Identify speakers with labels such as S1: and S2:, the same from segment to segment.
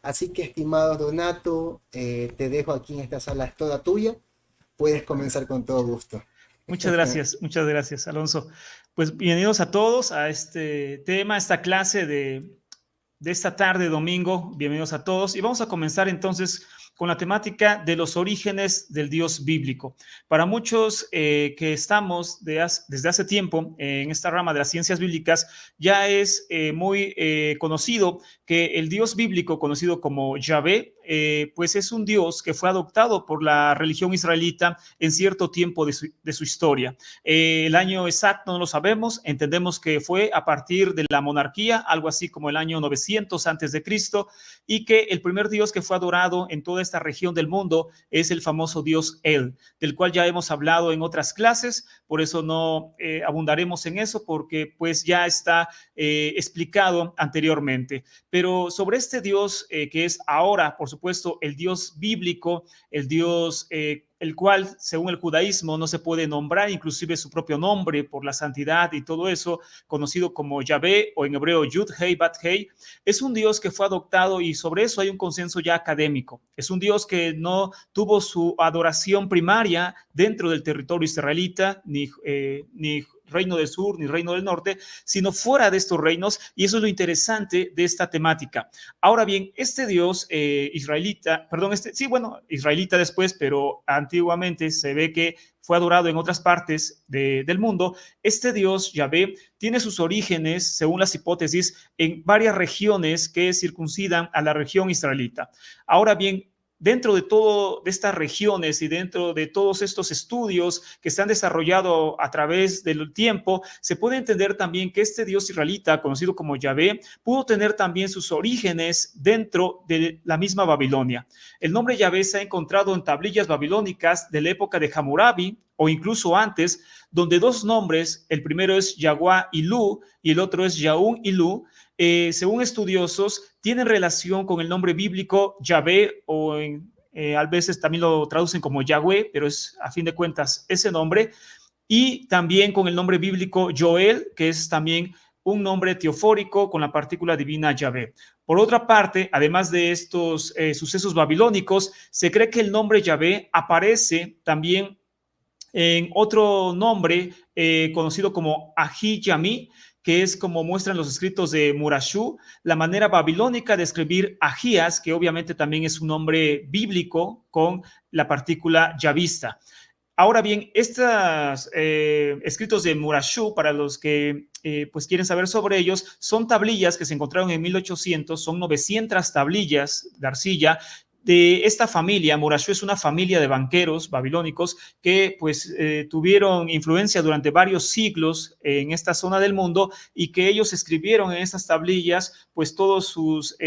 S1: Así que, estimado Donato, te dejo aquí en esta sala, es toda tuya. Puedes comenzar con todo gusto.
S2: Muchas gracias, Alonso. Pues bienvenidos a todos a este tema, a esta clase de esta tarde, domingo. Bienvenidos a todos. Y vamos a comenzar entonces con la temática de los orígenes del Dios bíblico. Para muchos que estamos desde hace tiempo en esta rama de las ciencias bíblicas, ya es muy conocido que el Dios bíblico, conocido como Yahvé, pues es un Dios que fue adoptado por la religión israelita en cierto tiempo de su historia. El año exacto no lo sabemos, entendemos que fue a partir de la monarquía, algo así como el año 900 antes de Cristo, y que el primer Dios que fue adorado en toda esta región del mundo es el famoso Dios El, del cual ya hemos hablado en otras clases, por eso no abundaremos en eso, porque pues ya está explicado anteriormente. Pero sobre este Dios que es ahora, por supuesto, el Dios bíblico, el Dios el cual, según el judaísmo, no se puede nombrar inclusive su propio nombre por la santidad y todo eso, conocido como Yahvé o en hebreo Yud-Hei, Bat-Hei, es un Dios que fue adoptado y sobre eso hay un consenso ya académico. Es un Dios que no tuvo su adoración primaria dentro del territorio israelita, ni Reino del Sur ni Reino del Norte, sino fuera de estos reinos, y eso es lo interesante de esta temática. Ahora bien, este Dios israelita, perdón, israelita después, pero antiguamente se ve que fue adorado en otras partes del mundo. Este Dios, Yahvé, tiene sus orígenes, según las hipótesis, en varias regiones que circuncidan a la región israelita. Ahora bien, dentro de todo de estas regiones y dentro de todos estos estudios que se han desarrollado a través del tiempo, se puede entender también que este Dios israelita, conocido como Yahvé, pudo tener también sus orígenes dentro de la misma Babilonia. El nombre Yahvé se ha encontrado en tablillas babilónicas de la época de Hammurabi o incluso antes, donde dos nombres, el primero es Yahuwah Ilu y el otro es Yaún Ilu, según estudiosos, tienen relación con el nombre bíblico Yahvé o a veces también lo traducen como Yahweh, pero es a fin de cuentas ese nombre, y también con el nombre bíblico Joel, que es también un nombre teofórico con la partícula divina Yahvé. Por otra parte, además de estos sucesos babilónicos, se cree que el nombre Yahvé aparece también en otro nombre conocido como Ahi-Yami, que es como muestran los escritos de Murashu, la manera babilónica de escribir Ahías, que obviamente también es un nombre bíblico con la partícula yavista. Ahora bien, estos escritos de Murashu, para los que pues quieren saber sobre ellos, son tablillas que se encontraron en 1800, son 900 tablillas de arcilla de esta familia. Murashu es una familia de banqueros babilónicos que pues tuvieron influencia durante varios siglos en esta zona del mundo y que ellos escribieron en estas tablillas pues todos sus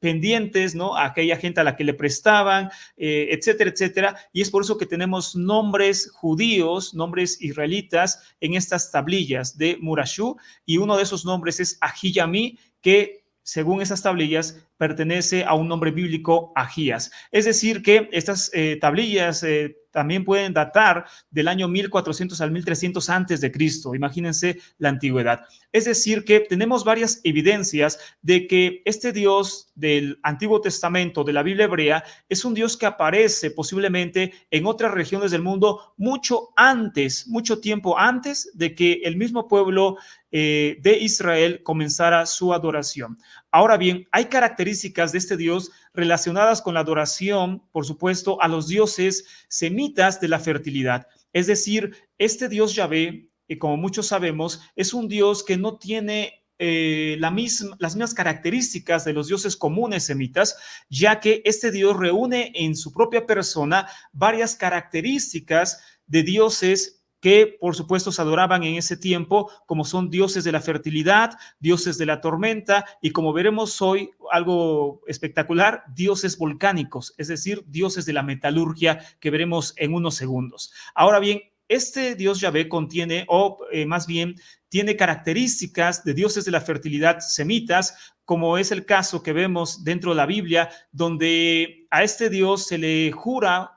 S2: pendientes, ¿no? A aquella gente a la que le prestaban, etcétera, etcétera. Y es por eso que tenemos nombres judíos, nombres israelitas en estas tablillas de Murashu, y uno de esos nombres es Ahiyami, que según esas tablillas pertenece a un nombre bíblico, Ahías. Es decir, que estas tablillas también pueden datar del año 1400 al 1300 antes de Cristo. Imagínense la antigüedad. Es decir, que tenemos varias evidencias de que este Dios del Antiguo Testamento, de la Biblia hebrea, es un Dios que aparece posiblemente en otras regiones del mundo mucho antes, mucho tiempo antes de que el mismo pueblo de Israel comenzara su adoración. Ahora bien, hay características de este Dios relacionadas con la adoración, por supuesto, a los dioses semitas de la fertilidad. Es decir, este Dios Yahvé, como muchos sabemos, es un Dios que no tiene las mismas características de los dioses comunes semitas, ya que este Dios reúne en su propia persona varias características de dioses que por supuesto se adoraban en ese tiempo, como son dioses de la fertilidad, dioses de la tormenta y, como veremos hoy, algo espectacular, dioses volcánicos, es decir, dioses de la metalurgia, que veremos en unos segundos. Ahora bien, este Dios Yahvé contiene, o más bien tiene características de dioses de la fertilidad semitas, como es el caso que vemos dentro de la Biblia, donde a este Dios se le jura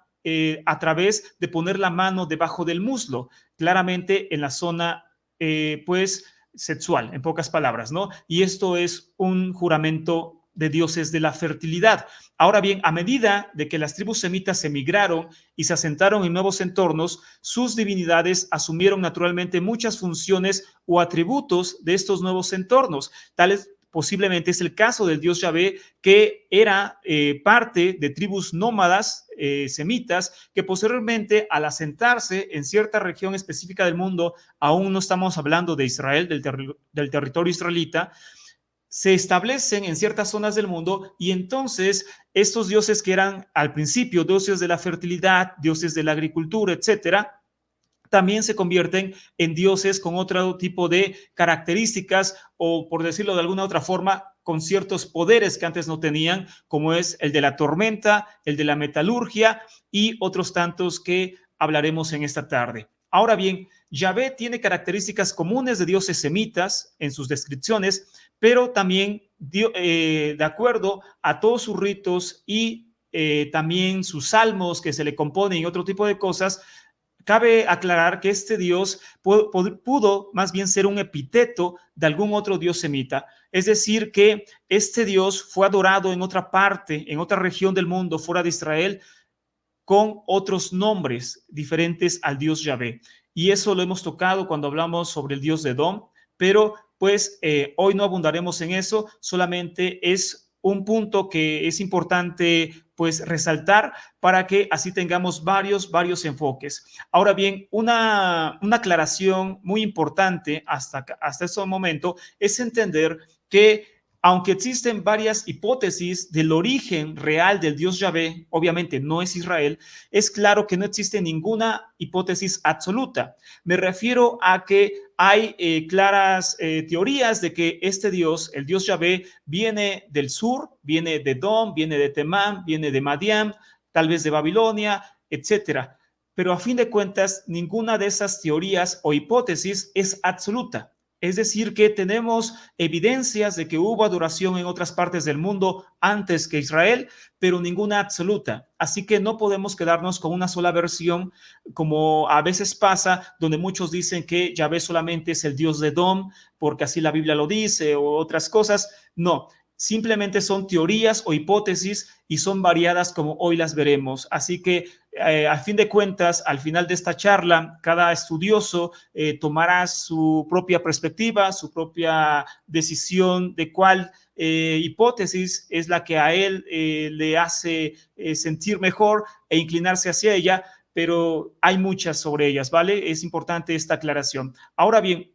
S2: a través de poner la mano debajo del muslo, claramente en la zona, pues, sexual, en pocas palabras, ¿no? Y esto es un juramento de dioses de la fertilidad. Ahora bien, a medida de que las tribus semitas emigraron y se asentaron en nuevos entornos, sus divinidades asumieron naturalmente muchas funciones o atributos de estos nuevos entornos, tales posiblemente es el caso del dios Yahvé, que era parte de tribus nómadas semitas, que posteriormente al asentarse en cierta región específica del mundo, aún no estamos hablando de Israel, del territorio israelita, se establecen en ciertas zonas del mundo y entonces estos dioses que eran al principio dioses de la fertilidad, dioses de la agricultura, etcétera, también se convierten en dioses con otro tipo de características o, por decirlo de alguna otra forma, con ciertos poderes que antes no tenían, como es el de la tormenta, el de la metalurgia y otros tantos que hablaremos en esta tarde. Ahora bien, Yahvé tiene características comunes de dioses semitas en sus descripciones, pero también de acuerdo a todos sus ritos y también sus salmos que se le componen y otro tipo de cosas, cabe aclarar que este dios pudo más bien ser un epíteto de algún otro dios semita. Es decir, que este dios fue adorado en otra parte, en otra región del mundo, fuera de Israel, con otros nombres diferentes al dios Yahvé. Y eso lo hemos tocado cuando hablamos sobre el dios de Edom, pero pues hoy no abundaremos en eso, solamente es un punto que es importante pues resaltar para que así tengamos varios enfoques. Ahora bien, una aclaración muy importante hasta ese momento es entender que aunque existen varias hipótesis del origen real del dios Yahvé, obviamente no es Israel, es claro que no existe ninguna hipótesis absoluta. Me refiero a que hay claras teorías de que este dios, el dios Yahvé, viene del sur, viene de Edom, viene de Temán, viene de Madián, tal vez de Babilonia, etcétera. Pero a fin de cuentas, ninguna de esas teorías o hipótesis es absoluta. Es decir, que tenemos evidencias de que hubo adoración en otras partes del mundo antes que Israel, pero ninguna absoluta. Así que no podemos quedarnos con una sola versión, como a veces pasa, donde muchos dicen que Yahvé solamente es el Dios de Edom, porque así la Biblia lo dice, o otras cosas. No, simplemente son teorías o hipótesis y son variadas como hoy las veremos. Así que a fin de cuentas, al final de esta charla, cada estudioso tomará su propia perspectiva, su propia decisión de cuál hipótesis es la que a él le hace sentir mejor e inclinarse hacia ella, pero hay muchas sobre ellas, ¿vale? Es importante esta aclaración. Ahora bien,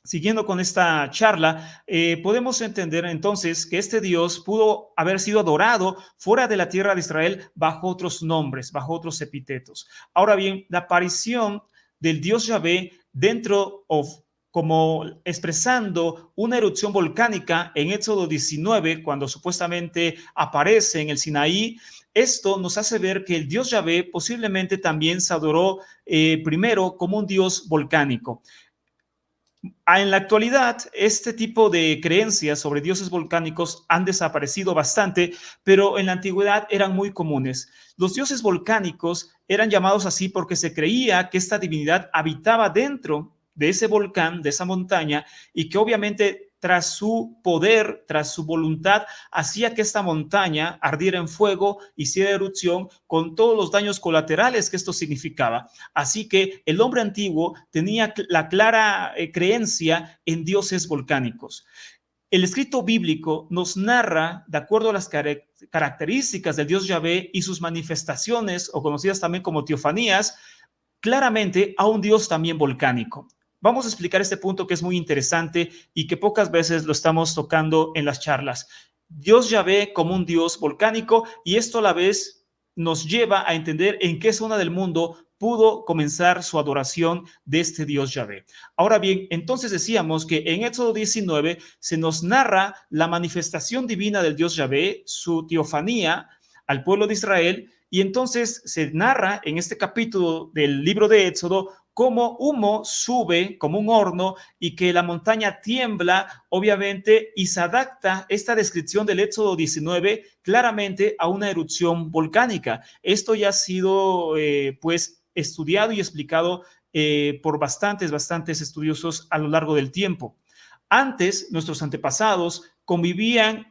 S2: siguiendo con esta charla, podemos entender entonces que este Dios pudo haber sido adorado fuera de la tierra de Israel bajo otros nombres, bajo otros epítetos. Ahora bien, la aparición del Dios Yahvé dentro como expresando una erupción volcánica en Éxodo 19, cuando supuestamente aparece en el Sinaí, esto nos hace ver que el Dios Yahvé posiblemente también se adoró primero como un Dios volcánico. En la actualidad, este tipo de creencias sobre dioses volcánicos han desaparecido bastante, pero en la antigüedad eran muy comunes. Los dioses volcánicos eran llamados así porque se creía que esta divinidad habitaba dentro de ese volcán, de esa montaña, y que obviamente tras su poder, tras su voluntad, hacía que esta montaña ardiera en fuego, hiciera erupción con todos los daños colaterales que esto significaba. Así que el hombre antiguo tenía la clara creencia en dioses volcánicos. El escrito bíblico nos narra, de acuerdo a las características del dios Yahvé y sus manifestaciones, o conocidas también como teofanías, claramente a un dios también volcánico. Vamos a explicar este punto que es muy interesante y que pocas veces lo estamos tocando en las charlas. Dios Yahvé como un dios volcánico, y esto a la vez nos lleva a entender en qué zona del mundo pudo comenzar su adoración de este Dios Yahvé. Ahora bien, entonces decíamos que en Éxodo 19 se nos narra la manifestación divina del Dios Yahvé, su teofanía al pueblo de Israel, y entonces se narra en este capítulo del libro de Éxodo cómo humo sube como un horno y que la montaña tiembla, obviamente, y se adapta esta descripción del Éxodo 19 claramente a una erupción volcánica. Esto ya ha sido, pues, estudiado y explicado por bastantes estudiosos a lo largo del tiempo. Antes, nuestros antepasados convivían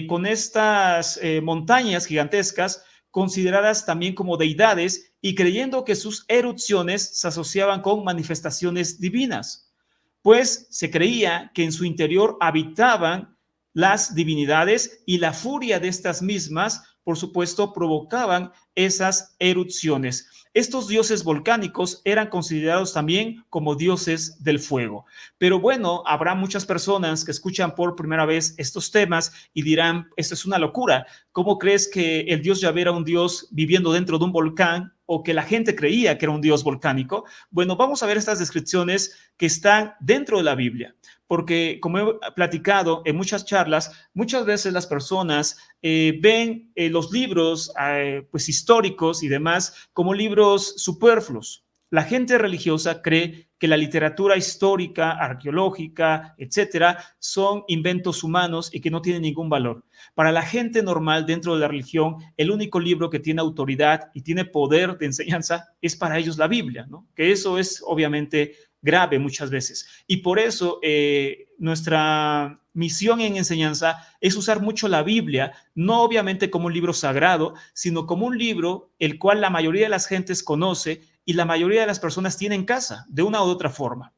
S2: con estas montañas gigantescas consideradas también como deidades y creyendo que sus erupciones se asociaban con manifestaciones divinas, pues se creía que en su interior habitaban las divinidades y la furia de estas mismas, por supuesto, provocaban esas erupciones. Estos dioses volcánicos eran considerados también como dioses del fuego. Pero bueno, habrá muchas personas que escuchan por primera vez estos temas y dirán, esto es una locura. ¿Cómo crees que el dios Yahvé era un dios viviendo dentro de un volcán o que la gente creía que era un dios volcánico? Bueno, vamos a ver estas descripciones que están dentro de la Biblia, porque como he platicado en muchas charlas, muchas veces las personas ven los libros pues históricos y demás como libros superfluos. La gente religiosa cree que la literatura histórica, arqueológica, etcétera, son inventos humanos y que no tienen ningún valor. Para la gente normal dentro de la religión, el único libro que tiene autoridad y tiene poder de enseñanza es para ellos la Biblia, ¿no? Que eso es obviamente grave muchas veces. Y por eso nuestra misión en enseñanza es usar mucho la Biblia, no obviamente como un libro sagrado, sino como un libro el cual la mayoría de las gentes conoce y la mayoría de las personas tienen en casa, de una u otra forma.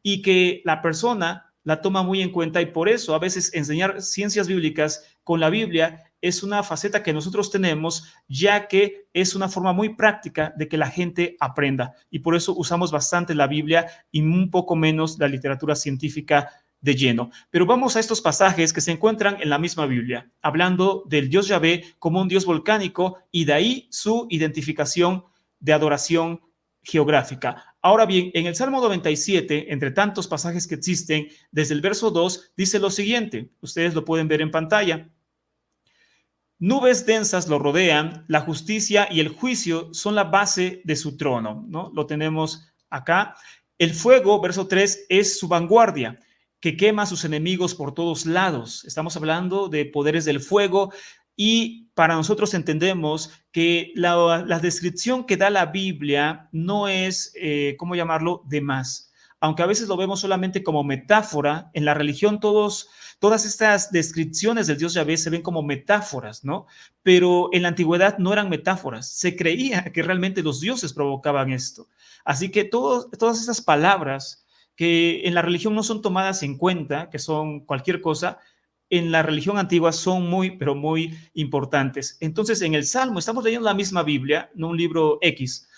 S2: Y que la persona la toma muy en cuenta y por eso a veces enseñar ciencias bíblicas con la Biblia es una faceta que nosotros tenemos, ya que es una forma muy práctica de que la gente aprenda. Y por eso usamos bastante la Biblia y un poco menos la literatura científica de lleno. Pero vamos a estos pasajes que se encuentran en la misma Biblia, hablando del Dios Yahvé como un Dios volcánico y de ahí su identificación de adoración geográfica. Ahora bien, en el Salmo 97, entre tantos pasajes que existen, desde el verso 2, dice lo siguiente, ustedes lo pueden ver en pantalla. Nubes densas lo rodean, la justicia y el juicio son la base de su trono, ¿no? Lo tenemos acá. El fuego, verso 3, es su vanguardia, que quema a sus enemigos por todos lados. Estamos hablando de poderes del fuego y para nosotros entendemos que la descripción que da la Biblia no es, ¿cómo llamarlo?, de más. Aunque a veces lo vemos solamente como metáfora, en la religión todas estas descripciones del Dios Yahvé se ven como metáforas, ¿no? Pero en la antigüedad no eran metáforas, se creía que realmente los dioses provocaban esto. Así que todas esas palabras que en la religión no son tomadas en cuenta, que son cualquier cosa, en la religión antigua son muy, pero muy importantes. Entonces, en el Salmo, estamos leyendo la misma Biblia, no un libro X.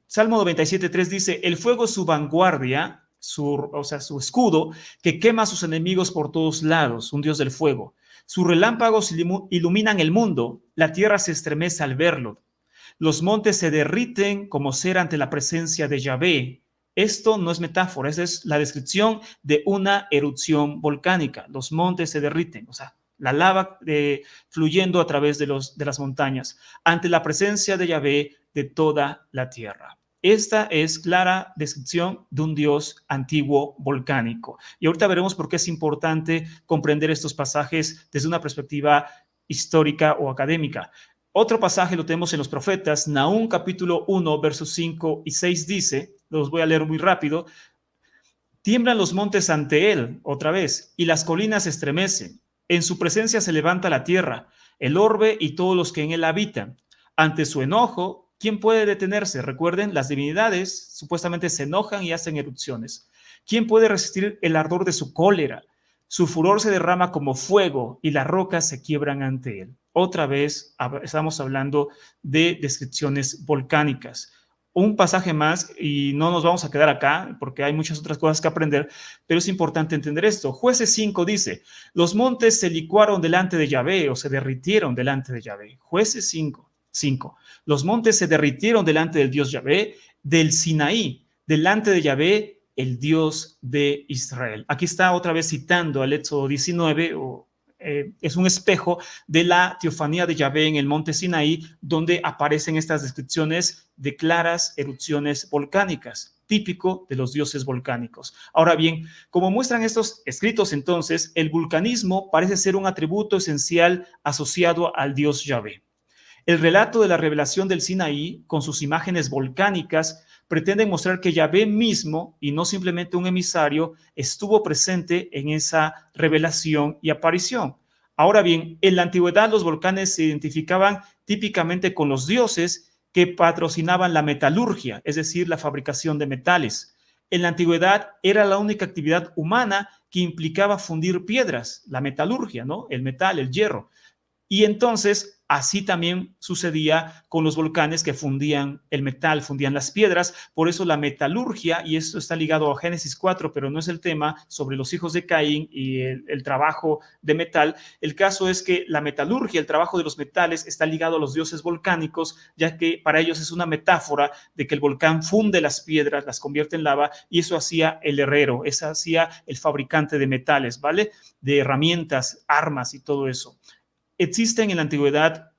S2: Salmo 97.3 dice, el fuego es su vanguardia, su escudo, que quema a sus enemigos por todos lados, un Dios del fuego. Sus relámpagos iluminan el mundo, la tierra se estremece al verlo. Los montes se derriten como cera ante la presencia de Yahvé. Esto no es metáfora, esa es la descripción de una erupción volcánica. Los montes se derriten, o sea, la lava fluyendo a través de las montañas, ante la presencia de Yahvé de toda la tierra. Esta es clara descripción de un Dios antiguo volcánico. Y ahorita veremos por qué es importante comprender estos pasajes desde una perspectiva histórica o académica. Otro pasaje lo tenemos en los profetas, Nahum capítulo 1, versos 5 y 6 dice, los voy a leer muy rápido, tiemblan los montes ante él, otra vez, y las colinas se estremecen. En su presencia se levanta la tierra, el orbe y todos los que en él habitan. Ante su enojo, ¿quién puede detenerse? Recuerden, las divinidades supuestamente se enojan y hacen erupciones. ¿Quién puede resistir el ardor de su cólera? Su furor se derrama como fuego y las rocas se quiebran ante él. Otra vez estamos hablando de descripciones volcánicas. Un pasaje más y no nos vamos a quedar acá porque hay muchas otras cosas que aprender, pero es importante entender esto. Jueces 5 dice, los montes se licuaron delante de Yahvé o se derritieron delante de Yahvé. Jueces 5. Los montes se derritieron delante del Dios Yahvé, del Sinaí, delante de Yahvé, el Dios de Israel. Aquí está otra vez citando al Éxodo 19, es un espejo de la teofanía de Yahvé en el monte Sinaí, donde aparecen estas descripciones de claras erupciones volcánicas, típico de los dioses volcánicos. Ahora bien, como muestran estos escritos entonces, el vulcanismo parece ser un atributo esencial asociado al Dios Yahvé. El relato de la revelación del Sinaí, con sus imágenes volcánicas, pretende mostrar que Yahvé mismo, y no simplemente un emisario, estuvo presente en esa revelación y aparición. Ahora bien, en la antigüedad los volcanes se identificaban típicamente con los dioses que patrocinaban la metalurgia, es decir, la fabricación de metales. En la antigüedad era la única actividad humana que implicaba fundir piedras, la metalurgia, ¿no? El metal, el hierro. Y entonces, así también sucedía con los volcanes que fundían el metal, fundían las piedras. Por eso la metalurgia, y esto está ligado a Génesis 4, pero no es el tema, sobre los hijos de Caín y el trabajo de metal. El caso es que la metalurgia, el trabajo de los metales, está ligado a los dioses volcánicos, ya que para ellos es una metáfora de que el volcán funde las piedras, las convierte en lava, y eso hacía el herrero, eso hacía el fabricante de metales, ¿vale? De herramientas, armas y todo eso. Existen en la antigüedad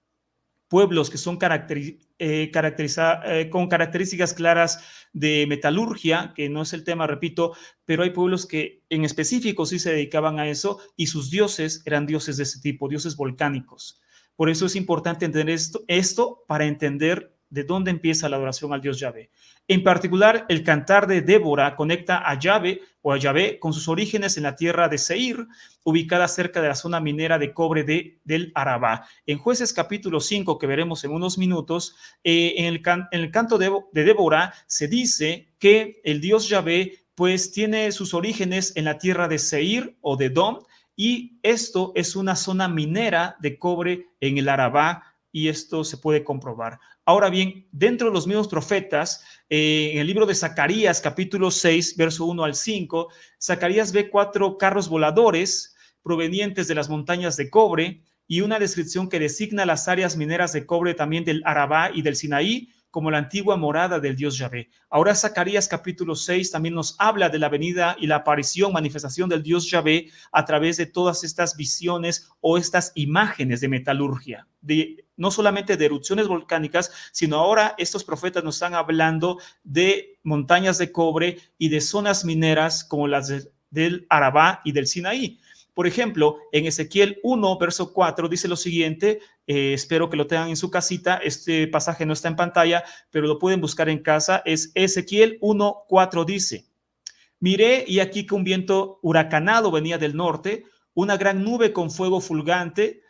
S2: pueblos que son con características claras de metalurgia, que no es el tema, repito, pero hay pueblos que en específico sí se dedicaban a eso y sus dioses eran dioses de ese tipo, dioses volcánicos. Por eso es importante entender esto para entender de dónde empieza la adoración al Dios Yahvé. En particular, el cantar de Débora conecta a Yahvé o a Yahvé con sus orígenes en la tierra de Seir, ubicada cerca de la zona minera de cobre del Arabá. En Jueces capítulo 5, que veremos en unos minutos, en el canto de Débora se dice que el Dios Yahvé pues tiene sus orígenes en la tierra de Seir o de Dom, y esto es una zona minera de cobre en el Arabá, y esto se puede comprobar. Ahora bien, dentro de los mismos profetas, en el libro de Zacarías, capítulo 6, verso 1 al 5, Zacarías ve 4 carros voladores provenientes de las montañas de cobre y una descripción que designa las áreas mineras de cobre también del Arabá y del Sinaí como la antigua morada del Dios Yahvé. Ahora Zacarías capítulo 6 también nos habla de la venida y la aparición, manifestación del Dios Yahvé a través de todas estas visiones o estas imágenes de metalurgia, no solamente de erupciones volcánicas, sino ahora estos profetas nos están hablando de montañas de cobre y de zonas mineras como las del Arabá y del Sinaí. Por ejemplo, en Ezequiel 1, verso 4, dice lo siguiente, espero que lo tengan en su casita, este pasaje no está en pantalla, pero lo pueden buscar en casa, es Ezequiel 1, 4, dice, miré y aquí que un viento huracanado venía del norte, una gran nube con fuego fulgurante,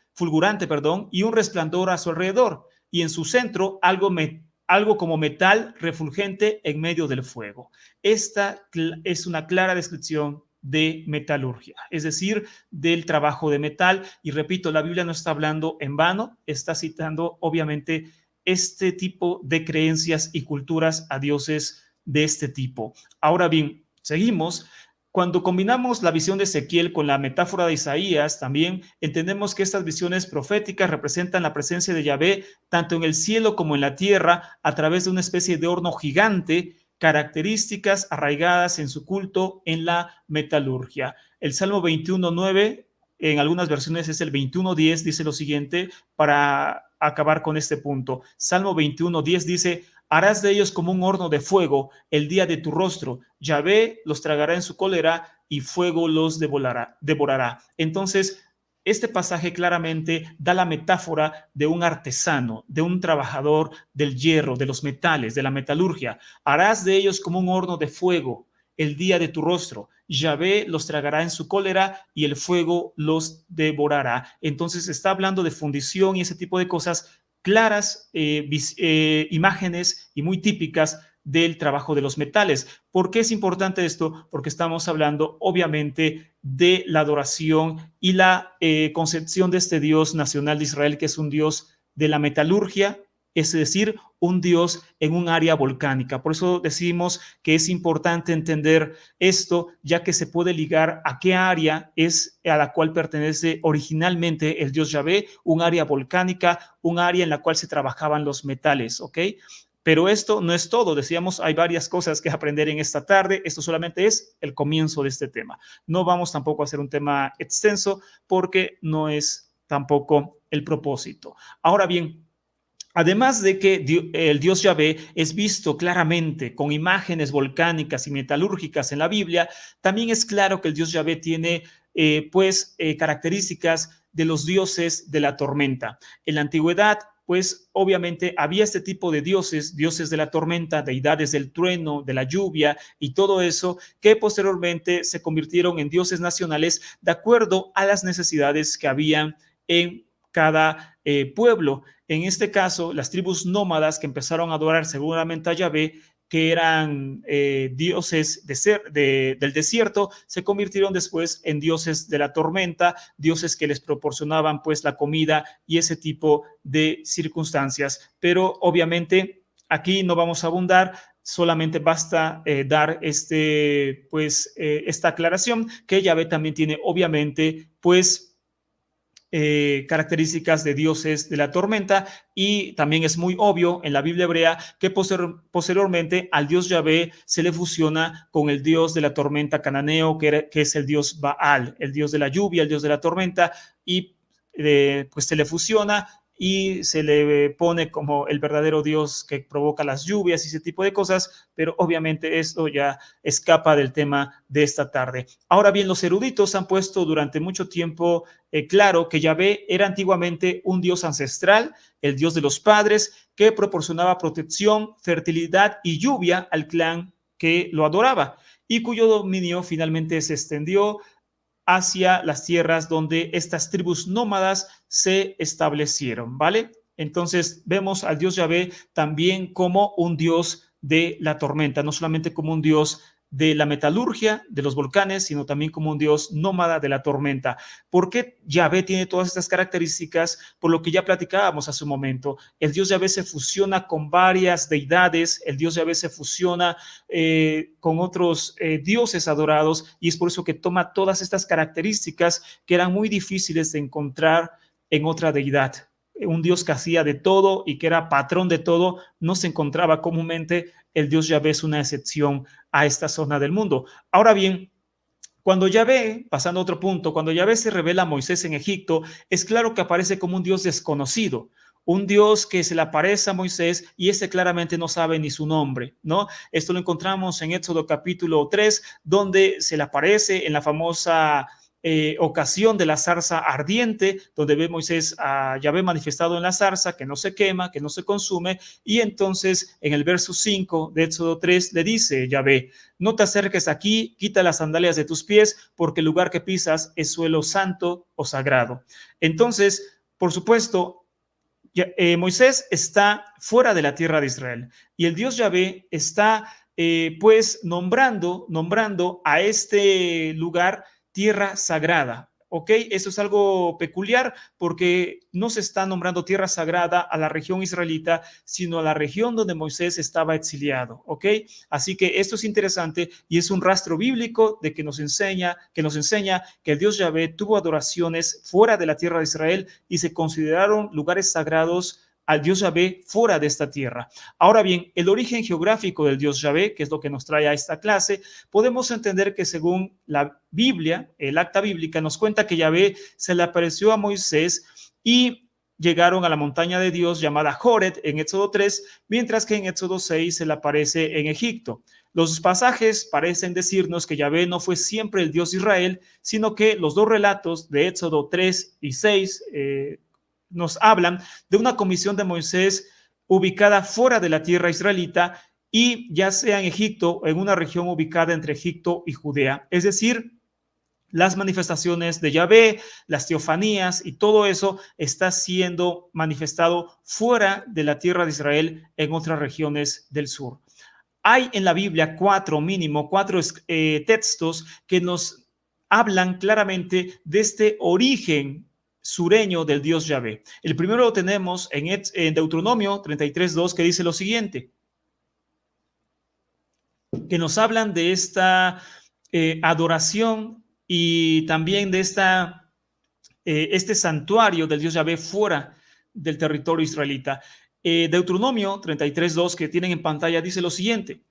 S2: y un resplandor a su alrededor, y en su centro algo como metal refulgente en medio del fuego. Esta es una clara descripción de metalurgia, es decir, del trabajo de metal. Y repito, la Biblia no está hablando en vano, está citando obviamente este tipo de creencias y culturas a dioses de este tipo. Ahora bien, seguimos. Cuando combinamos la visión de Ezequiel con la metáfora de Isaías, también entendemos que estas visiones proféticas representan la presencia de Yahvé tanto en el cielo como en la tierra a través de una especie de horno gigante, características arraigadas en su culto en la metalurgia. El Salmo 21:9, en algunas versiones es el 21:10, dice lo siguiente para acabar con este punto. Salmo 21:10 dice, harás de ellos como un horno de fuego el día de tu rostro. Yahvé los tragará en su cólera y fuego los devorará. Entonces, este pasaje claramente da la metáfora de un artesano, de un trabajador del hierro, de los metales, de la metalurgia. Harás de ellos como un horno de fuego el día de tu rostro. Yahvé los tragará en su cólera y el fuego los devorará. Entonces está hablando de fundición y ese tipo de cosas claras, imágenes y muy típicas del trabajo de los metales. ¿Por qué es importante esto? Porque estamos hablando obviamente de la adoración y la concepción de este Dios nacional de Israel, que es un Dios de la metalurgia, es decir, un Dios en un área volcánica. Por eso decimos que es importante entender esto, ya que se puede ligar a qué área es a la cual pertenece originalmente el Dios Yahvé, un área volcánica, un área en la cual se trabajaban los metales, ¿ok? Pero esto no es todo, decíamos, hay varias cosas que aprender en esta tarde, esto solamente es el comienzo de este tema. No vamos tampoco a hacer un tema extenso porque no es tampoco el propósito. Ahora bien, además de que el Dios Yahvé es visto claramente con imágenes volcánicas y metalúrgicas en la Biblia, también es claro que el Dios Yahvé tiene características de los dioses de la tormenta. En la antigüedad, pues obviamente había este tipo de dioses, dioses de la tormenta, deidades del trueno, de la lluvia y todo eso, que posteriormente se convirtieron en dioses nacionales de acuerdo a las necesidades que habían en cada pueblo. En este caso, las tribus nómadas que empezaron a adorar seguramente a Yahvé, que eran dioses del desierto, se convirtieron después en dioses de la tormenta, dioses que les proporcionaban pues la comida y ese tipo de circunstancias. Pero obviamente aquí no vamos a abundar, solamente basta dar esta aclaración, que Yahvé también tiene obviamente pues características de dioses de la tormenta, y también es muy obvio en la Biblia hebrea que posteriormente al dios Yahvé se le fusiona con el dios de la tormenta cananeo, que es el dios Baal, el dios de la lluvia, el dios de la tormenta, y pues se le fusiona y se le pone como el verdadero Dios que provoca las lluvias y ese tipo de cosas, pero obviamente esto ya escapa del tema de esta tarde. Ahora bien, los eruditos han puesto durante mucho tiempo claro que Yahvé era antiguamente un Dios ancestral, el Dios de los padres, que proporcionaba protección, fertilidad y lluvia al clan que lo adoraba, y cuyo dominio finalmente se extendió hacia las tierras donde estas tribus nómadas se establecieron, ¿vale? Entonces vemos al Dios Yahvé también como un Dios de la tormenta, no solamente como un Dios de la metalurgia, de los volcanes, sino también como un Dios nómada de la tormenta. ¿Por qué Yahvé tiene todas estas características? Por lo que ya platicábamos hace un momento. El Dios Yahvé se fusiona con varias deidades, el Dios Yahvé se fusiona con otros dioses adorados, y es por eso que toma todas estas características que eran muy difíciles de encontrar en otra deidad. Un Dios que hacía de todo y que era patrón de todo, no se encontraba comúnmente. El Dios Yahvé es una excepción a esta zona del mundo. Ahora bien, cuando Yahvé, pasando a otro punto, cuando Yahvé se revela a Moisés en Egipto, es claro que aparece como un Dios desconocido, un Dios que se le aparece a Moisés y este claramente no sabe ni su nombre, ¿no? Esto lo encontramos en Éxodo capítulo 3, donde se le aparece en la famosa ocasión de la zarza ardiente, donde ve Moisés a Yahvé manifestado en la zarza, que no se quema, que no se consume, y entonces en el verso 5 de Éxodo 3 le dice Yahvé: no te acerques aquí, quita las sandalias de tus pies, porque el lugar que pisas es suelo santo o sagrado. Entonces, por supuesto, Moisés está fuera de la tierra de Israel y el Dios Yahvé está pues nombrando a este lugar tierra sagrada. ¿Ok? Eso es algo peculiar porque no se está nombrando tierra sagrada a la región israelita, sino a la región donde Moisés estaba exiliado. ¿Ok? Así que esto es interesante y es un rastro bíblico de que nos enseña que el Dios Yahvé tuvo adoraciones fuera de la tierra de Israel y se consideraron lugares sagrados al Dios Yahvé fuera de esta tierra. Ahora bien, el origen geográfico del Dios Yahvé, que es lo que nos trae a esta clase, podemos entender que según la Biblia, el acta bíblica nos cuenta que Yahvé se le apareció a Moisés y llegaron a la montaña de Dios llamada Joret en Éxodo 3, mientras que en Éxodo 6 se le aparece en Egipto. Los pasajes parecen decirnos que Yahvé no fue siempre el Dios de Israel, sino que los dos relatos de Éxodo 3 y 6 nos hablan de una comisión de Moisés ubicada fuera de la tierra israelita, y ya sea en Egipto o en una región ubicada entre Egipto y Judea. Es decir, las manifestaciones de Yahvé, las teofanías y todo eso está siendo manifestado fuera de la tierra de Israel en otras regiones del sur. Hay en la Biblia mínimo cuatro textos que nos hablan claramente de este origen sureño del Dios Yahvé. El primero lo tenemos en Deuteronomio 33:2, que dice lo siguiente, que nos hablan de esta adoración y también de este santuario del Dios Yahvé fuera del territorio israelita. Deuteronomio 33:2, que tienen en pantalla, dice lo siguiente: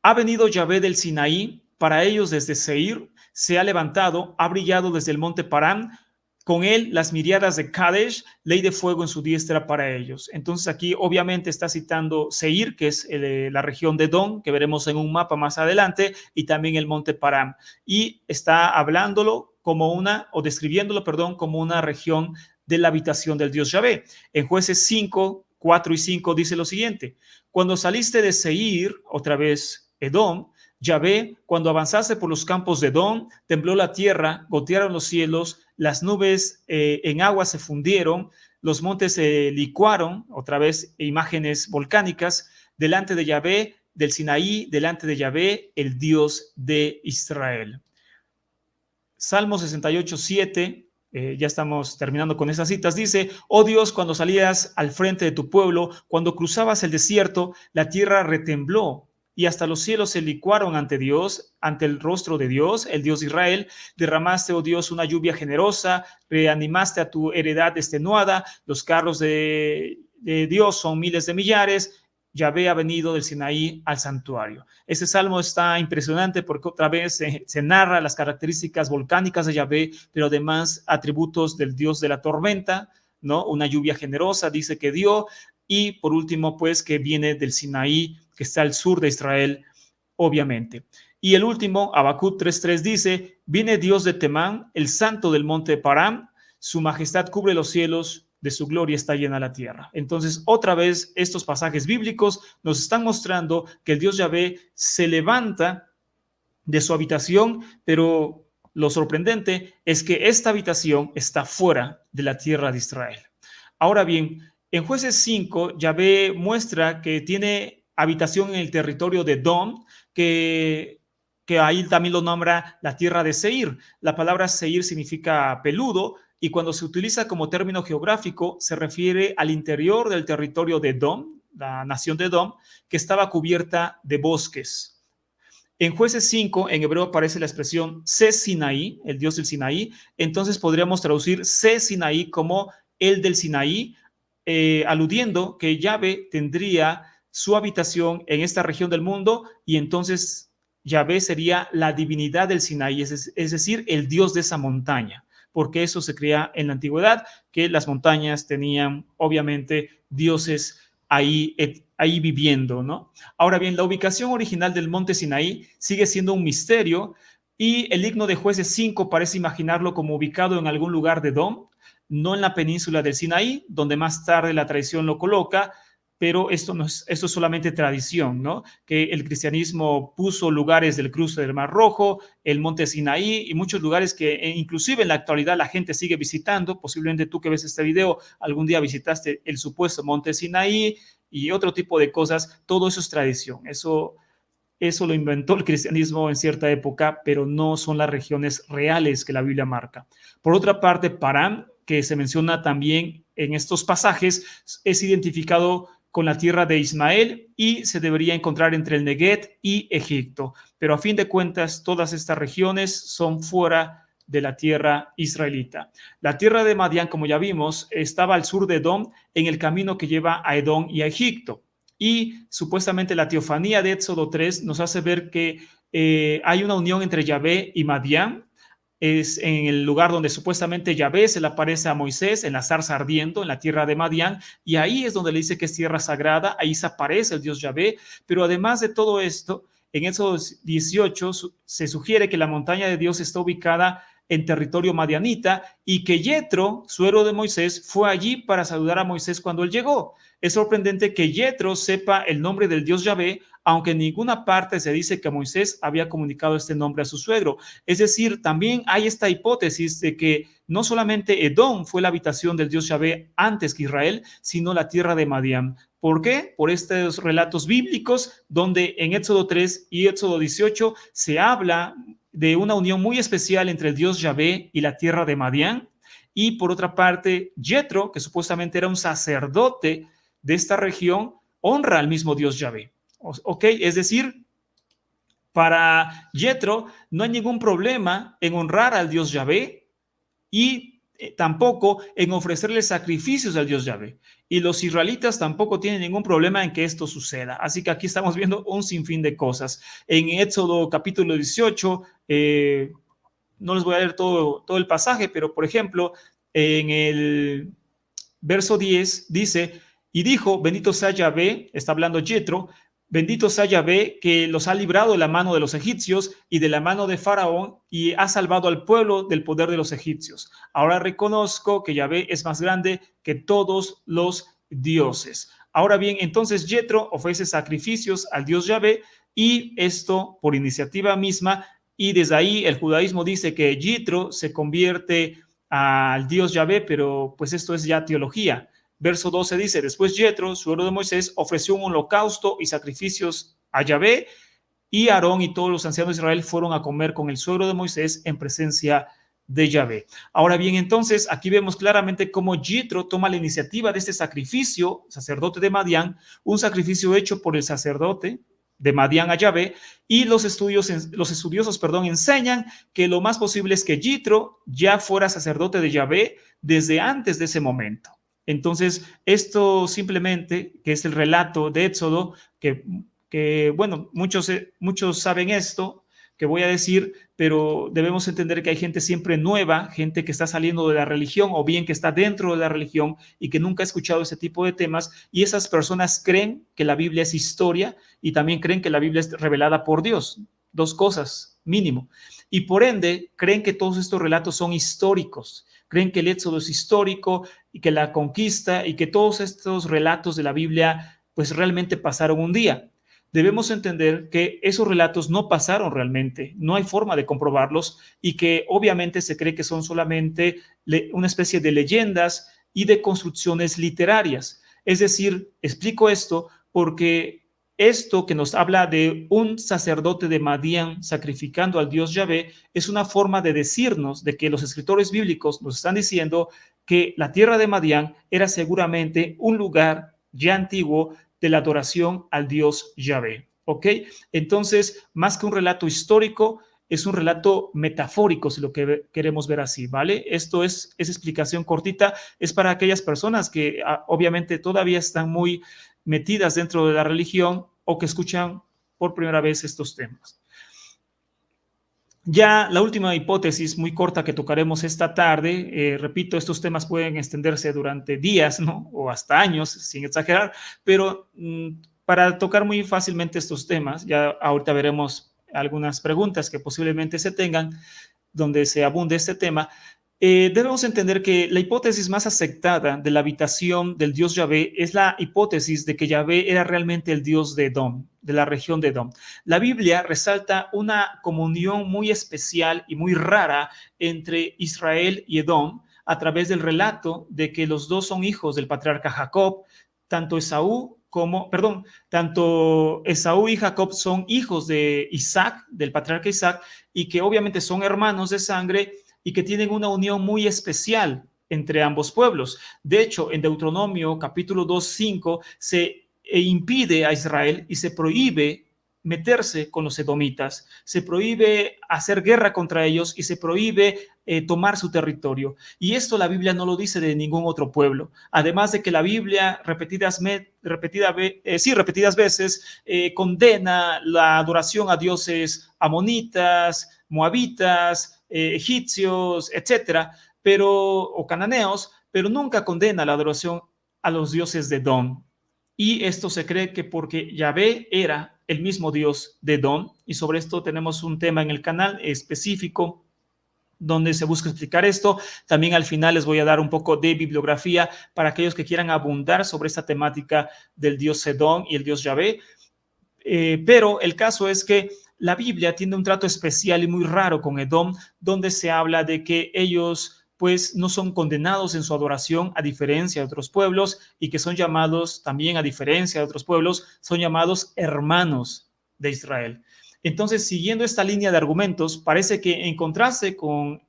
S2: ha venido Yahvé del Sinaí para ellos desde Seir, se ha levantado, ha brillado desde el monte Parán, con él las miriadas de Kadesh, ley de fuego en su diestra para ellos. Entonces aquí obviamente está citando Seir, que es la región de Edom, que veremos en un mapa más adelante, y también el monte Parán. Y está hablándolo como describiéndolo, como una región de la habitación del Dios Yahvé. En Jueces 5, 4 y 5 dice lo siguiente: cuando saliste de Seir, otra vez Edom, Yahvé, cuando avanzaste por los campos de Edom, tembló la tierra, gotearon los cielos, las nubes en agua se fundieron, los montes se licuaron, otra vez imágenes volcánicas, delante de Yahvé, del Sinaí, delante de Yahvé, el Dios de Israel. Salmo 68, 7, ya estamos terminando con esas citas, dice: oh Dios, cuando salías al frente de tu pueblo, cuando cruzabas el desierto, la tierra retembló y hasta los cielos se licuaron ante Dios, ante el rostro de Dios, el Dios de Israel. Derramaste, oh Dios, una lluvia generosa, reanimaste a tu heredad extenuada, los carros de Dios son miles de millares. Yahvé ha venido del Sinaí al santuario. Este salmo está impresionante porque otra vez se narra las características volcánicas de Yahvé, pero además atributos del Dios de la tormenta, ¿no? Una lluvia generosa, dice que dio, y por último, pues, que viene del Sinaí, que está al sur de Israel, obviamente. Y el último, Habacuc 3.3 dice: viene Dios de Temán, el santo del monte Param, su majestad cubre los cielos, de su gloria está llena la tierra. Entonces, otra vez, estos pasajes bíblicos nos están mostrando que el Dios Yahvé se levanta de su habitación, pero lo sorprendente es que esta habitación está fuera de la tierra de Israel. Ahora bien, en Jueces 5, Yahvé muestra que tiene habitación en el territorio de Edom, que ahí también lo nombra la tierra de Seir. La palabra Seir significa peludo, y cuando se utiliza como término geográfico se refiere al interior del territorio de Edom, la nación de Edom, que estaba cubierta de bosques. En Jueces 5, en hebreo aparece la expresión Se Sinaí, el Dios del Sinaí. Entonces podríamos traducir Se Sinaí como el del Sinaí, aludiendo que Yahvé tendría su habitación en esta región del mundo, y entonces Yahvé sería la divinidad del Sinaí, es decir, el Dios de esa montaña, porque eso se creía en la antigüedad, que las montañas tenían obviamente dioses ahí viviendo, ¿no? Ahora bien, la ubicación original del monte Sinaí sigue siendo un misterio, y el himno de Jueces 5 parece imaginarlo como ubicado en algún lugar de Edom, no en la península del Sinaí, donde más tarde la tradición lo coloca, pero esto es solamente tradición, ¿no? Que el cristianismo puso lugares del cruce del Mar Rojo, el monte Sinaí y muchos lugares que inclusive en la actualidad la gente sigue visitando. Posiblemente tú que ves este video algún día visitaste el supuesto monte Sinaí y otro tipo de cosas. Todo eso es tradición. Eso lo inventó el cristianismo en cierta época, pero no son las regiones reales que la Biblia marca. Por otra parte, Parán, que se menciona también en estos pasajes, es identificado con la tierra de Ismael y se debería encontrar entre el Neguev y Egipto. Pero a fin de cuentas, todas estas regiones son fuera de la tierra israelita. La tierra de Madián, como ya vimos, estaba al sur de Edom, en el camino que lleva a Edom y a Egipto. Y supuestamente la teofanía de Éxodo 3 nos hace ver que hay una unión entre Yahvé y Madián. Es en el lugar donde supuestamente Yahvé se le aparece a Moisés en la zarza ardiendo en la tierra de Madián, y ahí es donde le dice que es tierra sagrada, ahí se aparece el Dios Yahvé. Pero además de todo esto, en Éxodo 18 se sugiere que la montaña de Dios está ubicada en territorio madianita y que Yetro, suegro de Moisés, fue allí para saludar a Moisés cuando él llegó. Es sorprendente que Yetro sepa el nombre del Dios Yahvé, aunque en ninguna parte se dice que Moisés había comunicado este nombre a su suegro. Es decir, también hay esta hipótesis de que no solamente Edom fue la habitación del Dios Yahvé antes que Israel, sino la tierra de Madián. ¿Por qué? Por estos relatos bíblicos donde en Éxodo 3 y Éxodo 18 se habla de una unión muy especial entre el Dios Yahvé y la tierra de Madián. Y por otra parte, Yetro, que supuestamente era un sacerdote de esta región, honra al mismo Dios Yahvé. ¿Ok? Es decir, para Yetro no hay ningún problema en honrar al Dios Yahvé y tampoco en ofrecerle sacrificios al Dios Yahvé. Y los israelitas tampoco tienen ningún problema en que esto suceda. Así que aquí estamos viendo un sinfín de cosas. En Éxodo capítulo 18, no les voy a leer todo el pasaje, pero por ejemplo, en el verso 10 dice: y dijo, bendito sea Yahvé, está hablando Yetro, Bendito sea Yahvé, que los ha librado de la mano de los egipcios y de la mano de Faraón, y ha salvado al pueblo del poder de los egipcios. Ahora reconozco que Yahvé es más grande que todos los dioses. Ahora bien, entonces Jetro ofrece sacrificios al Dios Yahvé, y esto por iniciativa misma, y desde ahí el judaísmo dice que Jetro se convierte al Dios Yahvé, pero pues esto es ya teología. Verso 12 dice: después Jetro, suegro de Moisés, ofreció un holocausto y sacrificios a Yahvé, y Aarón y todos los ancianos de Israel fueron a comer con el suegro de Moisés en presencia de Yahvé. Ahora bien, entonces aquí vemos claramente cómo Jetro toma la iniciativa de este sacrificio, sacerdote de Madián, un sacrificio hecho por el sacerdote de Madián a Yahvé, y los estudiosos enseñan que lo más posible es que Jetro ya fuera sacerdote de Yahvé desde antes de ese momento. Entonces, esto simplemente, que es el relato de Éxodo, que bueno, muchos saben esto que voy a decir, pero debemos entender que hay gente siempre nueva, gente que está saliendo de la religión o bien que está dentro de la religión y que nunca ha escuchado ese tipo de temas, y esas personas creen que la Biblia es historia y también creen que la Biblia es revelada por Dios. Dos cosas, mínimo. Y por ende, creen que todos estos relatos son históricos. Creen que el Éxodo es histórico y que la conquista y que todos estos relatos de la Biblia pues realmente pasaron un día. Debemos entender que esos relatos no pasaron realmente, no hay forma de comprobarlos, y que obviamente se cree que son solamente una especie de leyendas y de construcciones literarias. Es decir, explico esto porque esto que nos habla de un sacerdote de Madián sacrificando al Dios Yahvé es una forma de decirnos de que los escritores bíblicos nos están diciendo que la tierra de Madián era seguramente un lugar ya antiguo de la adoración al Dios Yahvé. ¿Ok? Entonces, más que un relato histórico, es un relato metafórico, si lo que queremos ver así, ¿vale? Esto es explicación cortita, es para aquellas personas que obviamente todavía están muy metidas dentro de la religión o que escuchan por primera vez estos temas. Ya la última hipótesis muy corta que tocaremos esta tarde, repito, estos temas pueden extenderse durante días, ¿no? O hasta años, sin exagerar, pero para tocar muy fácilmente estos temas, ya ahorita veremos algunas preguntas que posiblemente se tengan donde se abunde este tema. Debemos entender que la hipótesis más aceptada de la habitación del Dios Yahvé es la hipótesis de que Yahvé era realmente el Dios de Edom, de la región de Edom. La Biblia resalta una comunión muy especial y muy rara entre Israel y Edom a través del relato de que los dos son hijos del patriarca Jacob, tanto Esaú y Jacob son hijos de Isaac, del patriarca Isaac, y que obviamente son hermanos de sangre y que tienen una unión muy especial entre ambos pueblos. De hecho, en Deuteronomio capítulo 2:5 se impide a Israel y se prohíbe meterse con los edomitas, se prohíbe hacer guerra contra ellos y se prohíbe tomar su territorio. Y esto la Biblia no lo dice de ningún otro pueblo. Además de que la Biblia repetidas veces condena la adoración a dioses amonitas, moabitas, egipcios, etcétera, o cananeos, pero nunca condena la adoración a los dioses de Edom. Y esto se cree que porque Yahvé era el mismo Dios de Edom, y sobre esto tenemos un tema en el canal específico donde se busca explicar esto. También al final les voy a dar un poco de bibliografía para aquellos que quieran abundar sobre esta temática del Dios Edom y el Dios Yahvé. Pero el caso es que la Biblia tiene un trato especial y muy raro con Edom, donde se habla de que ellos pues no son condenados en su adoración a diferencia de otros pueblos, y que son llamados también, a diferencia de otros pueblos, son llamados hermanos de Israel. Entonces, siguiendo esta línea de argumentos, parece que en contraste con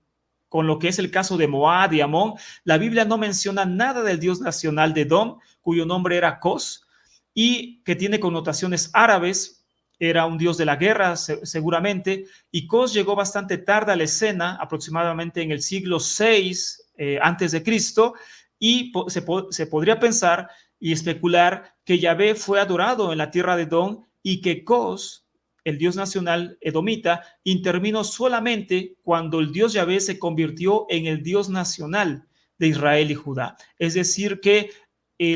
S2: lo que es el caso de Moab y Amón, la Biblia no menciona nada del Dios nacional de Edom, cuyo nombre era Cos, y que tiene connotaciones árabes. Era un dios de la guerra seguramente, y Cos llegó bastante tarde a la escena, aproximadamente en el siglo VI antes de Cristo, y se podría pensar y especular que Yahvé fue adorado en la tierra de Edom y que Cos, el dios nacional edomita, intervino solamente cuando el Dios Yahvé se convirtió en el Dios nacional de Israel y Judá. Es decir, que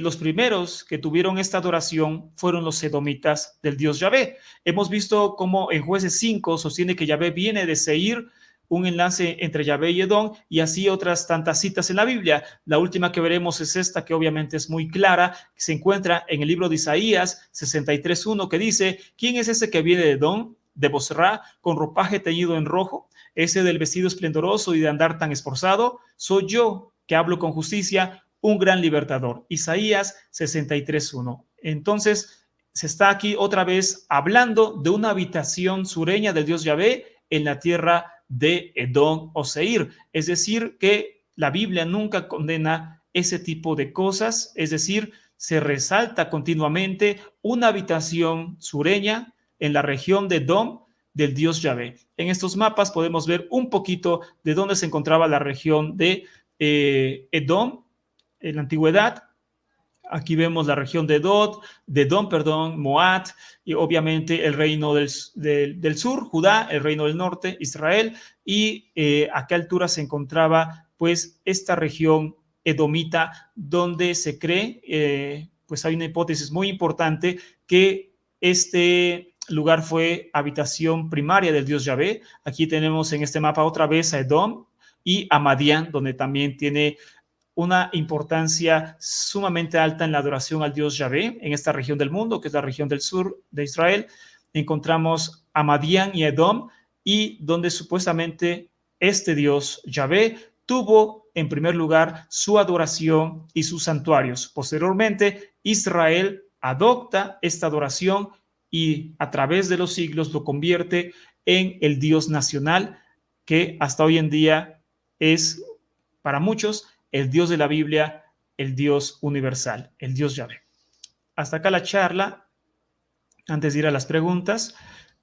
S2: los primeros que tuvieron esta adoración fueron los edomitas del dios Yahvé. Hemos visto cómo en Jueces 5 sostiene que Yahvé viene de Seir, un enlace entre Yahvé y Edom, y así otras tantas citas en la Biblia. La última que veremos es esta, que obviamente es muy clara, que se encuentra en el libro de Isaías 63:1, que dice: ¿quién es ese que viene de Edom, de Bosra, con ropaje teñido en rojo? Ese del vestido esplendoroso y de andar tan esforzado. Soy yo, que hablo con justicia, un gran libertador. Isaías 63:1. Entonces, se está aquí otra vez hablando de una habitación sureña del dios Yahvé en la tierra de Edom o Seir. Es decir, que la Biblia nunca condena ese tipo de cosas, es decir, se resalta continuamente una habitación sureña en la región de Edom del dios Yahvé. En estos mapas podemos ver un poquito de dónde se encontraba la región de Edom en la antigüedad. Aquí vemos la región de Edom, Moab, y obviamente el reino del sur, Judá, el reino del norte, Israel, y a qué altura se encontraba pues esta región edomita, donde se cree, pues hay una hipótesis muy importante, que este lugar fue habitación primaria del dios Yahvé. Aquí tenemos en este mapa otra vez a Edom y a Madián, donde también tiene una importancia sumamente alta en la adoración al dios Yahvé en esta región del mundo, que es la región del sur de Israel. Encontramos a Madián y a Edom, y donde supuestamente este dios Yahvé tuvo en primer lugar su adoración y sus santuarios. Posteriormente, Israel adopta esta adoración y a través de los siglos lo convierte en el Dios nacional, que hasta hoy en día es para muchos el Dios de la Biblia, el Dios universal, el Dios Yahvé. Hasta acá la charla, antes de ir a las preguntas,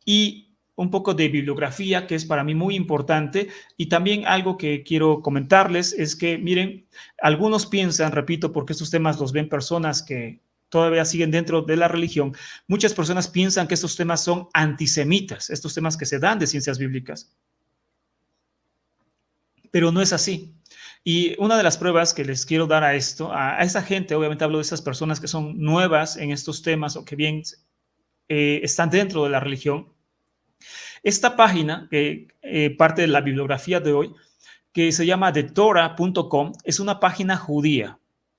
S2: y un poco de bibliografía, que es para mí muy importante, y también algo que quiero comentarles es que, miren, algunos piensan, repito, porque estos temas los ven personas que todavía siguen dentro de la religión, muchas personas piensan que estos temas son antisemitas, estos temas que se dan de ciencias bíblicas, pero no es así. Y una de las pruebas que les quiero dar a esto, a esa gente, obviamente hablo de esas personas que son nuevas en estos temas o que bien están dentro de la religión. Esta página, que parte de la bibliografía de hoy, que se llama thetorah.com, es una página judía,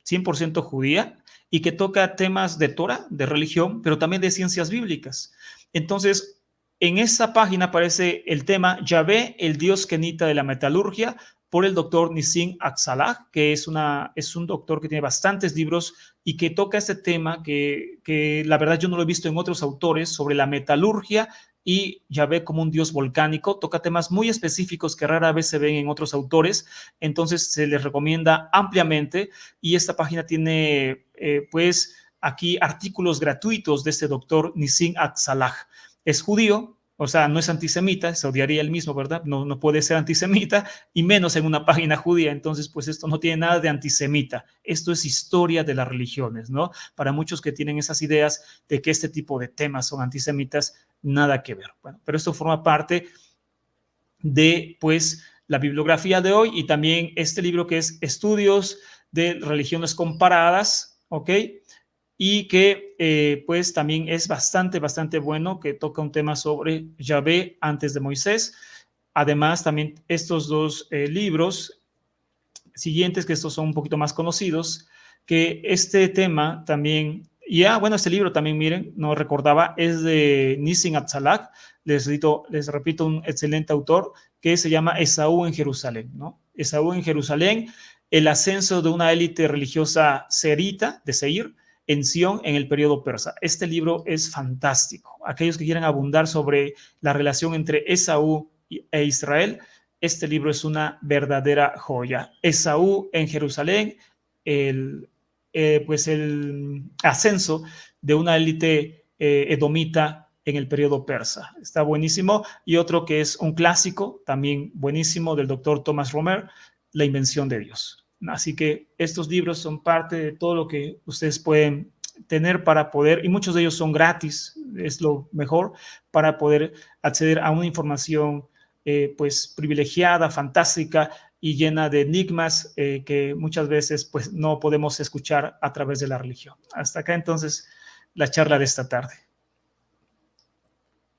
S2: 100% judía, y que toca temas de Torah, de religión, pero también de ciencias bíblicas. Entonces, en esta página aparece el tema Yahvé, el dios kenita de la metalurgia, por el doctor Nissim Atzalah, que es un doctor que tiene bastantes libros y que toca este tema que la verdad yo no lo he visto en otros autores, sobre la metalurgia y Yahvé como un dios volcánico. Toca temas muy específicos que rara vez se ven en otros autores, entonces se les recomienda ampliamente, y esta página tiene pues aquí artículos gratuitos de este doctor Nissim Atzalah. Es judío, o sea, no es antisemita, se odiaría él mismo, ¿verdad? No puede ser antisemita, y menos en una página judía. Entonces, pues esto no tiene nada de antisemita. Esto es historia de las religiones, ¿no? Para muchos que tienen esas ideas de que este tipo de temas son antisemitas, nada que ver. Bueno, pero esto forma parte de, pues, la bibliografía de hoy, y también este libro que es Estudios de Religiones Comparadas, ¿ok? Y que pues también es bastante bueno, que toca un tema sobre Yahvé antes de Moisés. Además, también estos dos libros siguientes, que estos son un poquito más conocidos, que este tema también, bueno, este libro también, miren, no recordaba, es de Nissim Atzalah, les repito, un excelente autor, que se llama Esaú en Jerusalén, ¿no? Esaú en Jerusalén, el ascenso de una élite religiosa serita, de Seir, en Sion en el periodo persa. Este libro es fantástico. Aquellos que quieran abundar sobre la relación entre Esaú e Israel, este libro es una verdadera joya. Esaú en Jerusalén, pues el ascenso de una élite edomita en el periodo persa. Está buenísimo. Y otro que es un clásico, también buenísimo, del doctor Thomas Romer, La invención de Dios. Así que estos libros son parte de todo lo que ustedes pueden tener para poder, y muchos de ellos son gratis, es lo mejor, para poder acceder a una información pues privilegiada, fantástica, y llena de enigmas que muchas veces pues, no podemos escuchar a través de la religión. Hasta acá entonces la charla de esta tarde.